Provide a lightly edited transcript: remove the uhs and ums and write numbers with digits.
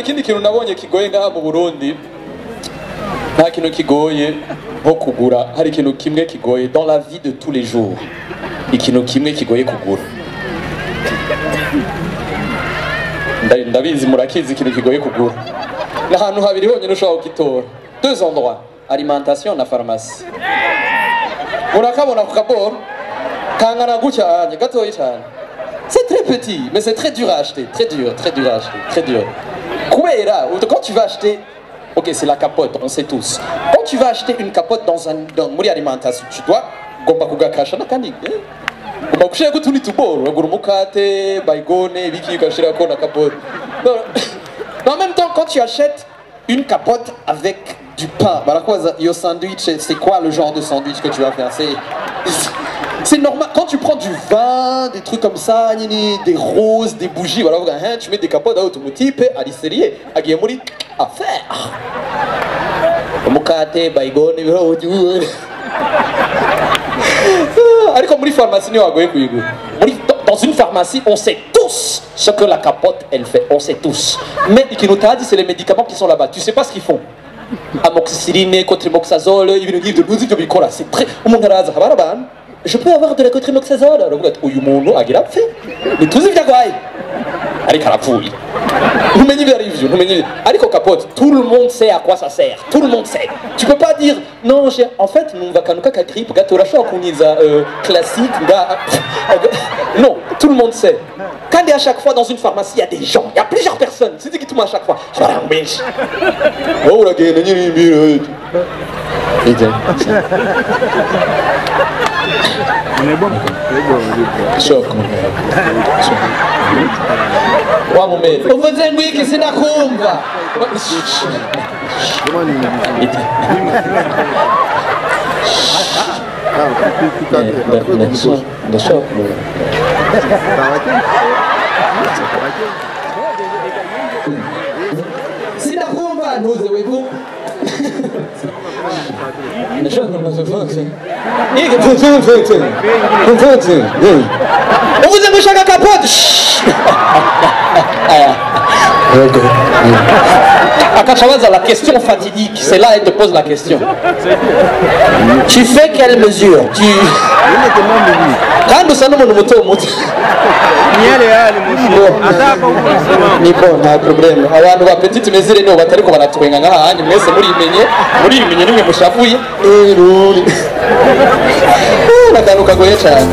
ikindi kintu nabonye kigoye ngaha mu Burundi nta kintu kigoye nko kugura hari ikintu kimwe kigoye dans la vie de tous les jours ikintu kimwe kigoye kugura ndabizi murakizi ikintu kigoye kugura n'ahantu habiri honyine ushobora kugitora deux endroits alimentation na pharmacie murakabona ku kaboro kangana gutya gatoyi cyane c'est très petit mais c'est très dur à acheter très dur à acheter très dur Kubera, quand tu vas acheter, ok c'est la capote, on sait tous. Quand tu vas acheter une capote dans muri alimentation, tu dois gomba kugakasha nakandi. Gomba kushira ko tuni tuboro, ugura umukate, baigone, biki ukashira ko na capote. Mais en même temps quand tu achètes une capote avec du pain, barakoza yo sandwich, c'est quoi le genre de sandwich que tu vas faire? C'est normal, quand tu prends du vin, des trucs comme ça, des roses, des bougies, voilà, tu mets des capotes automotive, à l'isserier, à Guillemori, à faire. Mukate, baigone, dans une pharmacie, on sait tous ce que la capote, elle fait, on sait tous. Mais c'est les médicaments qui sont là-bas, tu sais pas ce qu'ils font. Amoxicilline, cotrimoxazole, c'est très... Je peux avoir de la cotrimoxazole? Mais tout ça tout le monde sait à quoi ça sert. Tout le monde sait. Tu peux pas dire non, en fait, nous va classique. Non, tout le monde sait. Quand il y a à chaque fois dans une pharmacie, il y a des gens, il y a plusieurs personnes. C'est qui tout à chaque fois. Oh la on est bon. Choc. Wa mume. Uvuze ngwiki sinakumva. Sinakumva ntuze wevu. On vous aime chaque capote. Akachawaza, la question fatidique, c'est là elle te pose la question. Tu fais quelle mesure? Tu... Quand nous sommes au moto, ni bon, nta problème. Abantu ba petite mesure no batariko baratwenga ngahanyu mwese muri imenye nimwe mushavuye. Nagaruka goye cyane.